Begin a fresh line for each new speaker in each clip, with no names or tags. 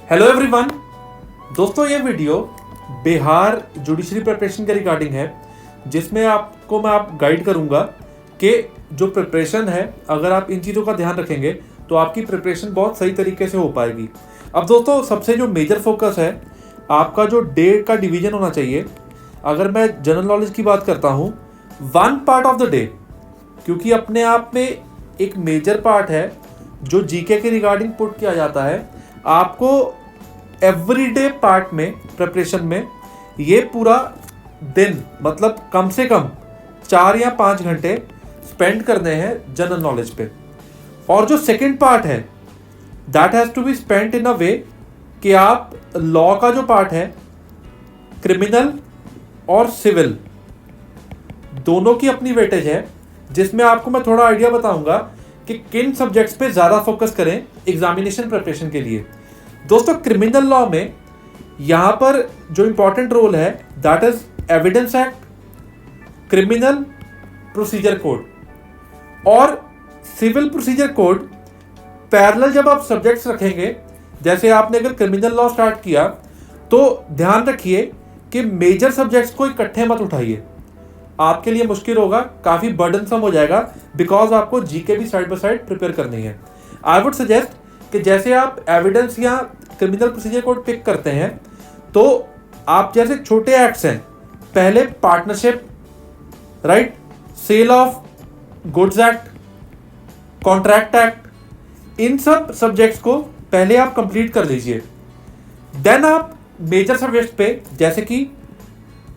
Hello everyone. दोस्तों ये video Bihar judiciary preparation के रिगार्डिंग है, जिसमें आपको मैं गाइड करूंगा कि जो प्रिपरेशन है, अगर आप इन चीज़ों का ध्यान रखेंगे तो आपकी प्रिपरेशन बहुत सही तरीके से हो पाएगी। अब दोस्तों सबसे जो मेजर फोकस है, आपका जो डे का डिवीजन होना चाहिए। अगर मैं जनरल नॉलेज की बात करता हूँ, 1 पार्ट ऑफ द डे, क्योंकि अपने आप में एक मेजर पार्ट है जो जीके के रिगार्डिंग पुट किया जाता है। आपको एवरीडे पार्ट में प्रिपरेशन में ये पूरा दिन, मतलब कम से कम 4 या 5 घंटे स्पेंड करने हैं जनरल नॉलेज पे। और जो सेकंड पार्ट है, that has to be spent in a way कि आप लॉ का जो पार्ट है, क्रिमिनल और सिविल दोनों की अपनी वेटेज है, जिसमें आपको मैं थोड़ा आइडिया बताऊंगा कि किन सब्जेक्ट्स पे ज़्यादा फोकस करें एग्जामिनेशन प्रिपरेशन के लिए। दोस्तों क्रिमिनल लॉ में यहाँ पर जो इंपॉर्टेंट रोल है, that is evidence act, criminal procedure code और सिविल प्रोसीजर कोड। पैरेलल जब आप सब्जेक्ट्स रखेंगे, जैसे आपने अगर क्रिमिनल लॉ स्टार्ट किया तो ध्यान रखिए कि मेजर सब्जेक्ट्स को इकट्ठे मत उठाइए, आपके लिए मुश्किल होगा, काफ़ी बर्डनसम हो जाएगा, बिकॉज आपको जीके भी साइड बाय साइड प्रिपेयर करनी है। आई वुड सजेस्ट कि जैसे आप एविडेंस या क्रिमिनल प्रोसीजर कोड पिक करते हैं, तो आप जैसे छोटे एक्ट्स हैं, पहले partnership, right, sale of goods act, contract act, इन सब सब्जेक्ट्स को पहले आप कंप्लीट कर लीजिए। देन आप मेजर सब्जेक्ट्स पे, जैसे कि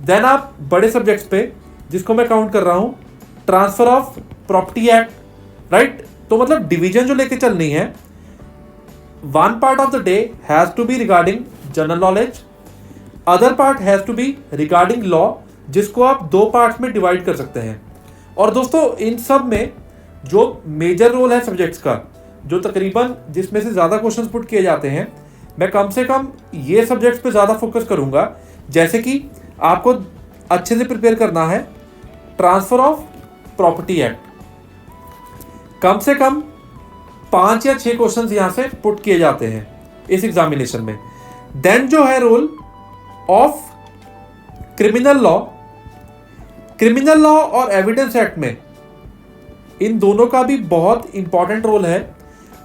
देन आप बड़े सब्जेक्ट्स पे, जिसको मैं काउंट कर रहा हूं, transfer of property act, right. तो मतलब डिवीजन जो लेके चलनी है, 1 part of the day has to be regarding general knowledge, other part has to be regarding law, जिसको आप 2 पार्ट्स में डिवाइड कर सकते हैं। और दोस्तों इन सब में जो मेजर रोल है सब्जेक्ट्स का, जो तकरीबन जिसमें से ज़्यादा क्वेश्चंस पुट किए जाते हैं, मैं कम से कम ये सब्जेक्ट्स पे ज़्यादा फोकस करूँगा। जैसे कि आपको अच्छे से प्रिपेयर करना है ट्रांसफर ऑफ प्रॉपर्टी एक्ट, कम से कम 5 या 6 क्वेश्चंस यहां से पुट किए जाते हैं इस एग्जामिनेशन में। देन जो है रोल ऑफ क्रिमिनल लॉ और एविडेंस एक्ट में, इन दोनों का भी बहुत इंपॉर्टेंट रोल है।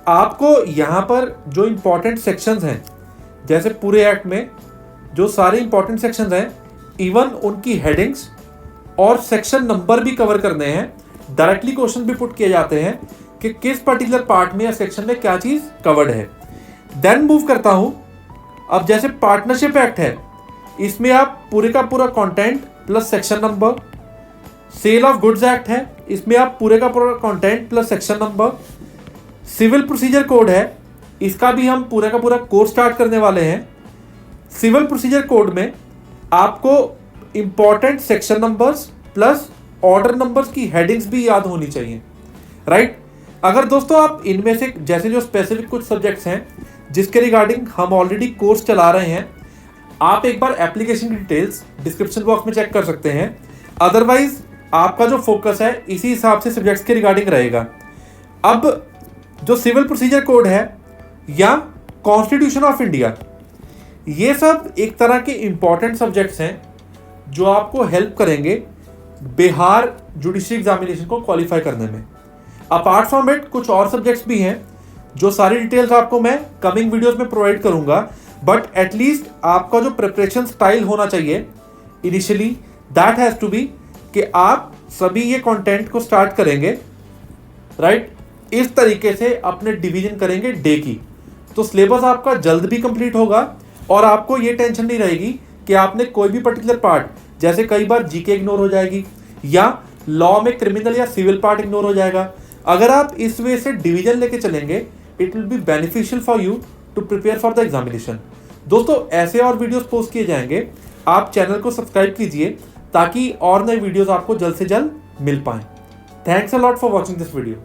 आपको यहां पर जो इंपॉर्टेंट सेक्शंस हैं, जैसे पूरे एक्ट में जो सारे इंपॉर्टेंट सेक्शंस हैं, इवन उनकी हेडिंग्स और सेक्शन नंबर भी कवर करने हैं। डायरेक्टली क्वेश्चन भी पुट किए जाते हैं कि किस पर्टिकुलर पार्ट में या सेक्शन में क्या चीज कवर्ड है। देन मूव करता हूं, अब जैसे पार्टनरशिप एक्ट है, इसमें आप पूरे का पूरा content plus section number. Sale of goods act है, इसमें आप पूरे का पूरा content plus section number. Civil procedure code है, इसका भी हम पूरा का पूरा कोर्स स्टार्ट करने वाले हैं। सिविल प्रोसीजर कोड में आपको important section numbers plus order numbers की हेडिंग्स भी याद होनी चाहिए, राइट। अगर दोस्तों आप इनमें से जैसे जो स्पेसिफिक कुछ सब्जेक्ट्स हैं जिसके रिगार्डिंग हम ऑलरेडी कोर्स चला रहे हैं, आप एक बार एप्लीकेशन की डिटेल्स डिस्क्रिप्शन बॉक्स में चेक कर सकते हैं। अदरवाइज आपका जो फोकस है इसी हिसाब से सब्जेक्ट्स के रिगार्डिंग रहेगा। अब जो सिविल प्रोसीजर कोड है या कॉन्स्टिट्यूशन ऑफ इंडिया, ये सब एक तरह के इंपॉर्टेंट सब्जेक्ट्स हैं जो आपको हेल्प करेंगे बिहार जुडिशरी एग्जामिनेशन को क्वालिफाई करने में। अपार्ट फ्रॉम इट कुछ और सब्जेक्ट्स भी हैं जो सारी डिटेल्स आपको मैं कमिंग वीडियोस में प्रोवाइड करूंगा, बट एटलीस्ट आपका जो प्रिपरेशन स्टाइल होना चाहिए initially, that has to be कि आप सभी ये कंटेंट को स्टार्ट करेंगे, राइट, इस तरीके से अपने डिवीजन करेंगे डे की, तो सिलेबस आपका जल्द भी कंप्लीट होगा और आपको ये टेंशन नहीं रहेगी कि आपने कोई भी पर्टिकुलर पार्ट, जैसे कई बार जीके इग्नोर हो जाएगी या लॉ में क्रिमिनल या सिविल पार्ट इग्नोर हो जाएगा। अगर आप इस वे से डिवीजन लेके चलेंगे, it will be beneficial for you to prepare for the examination. दोस्तों ऐसे और वीडियोस पोस्ट किए जाएंगे, आप चैनल को सब्सक्राइब कीजिए ताकि और नए वीडियोस आपको जल्द से जल्द मिल पाएं। Thanks a lot for watching this video.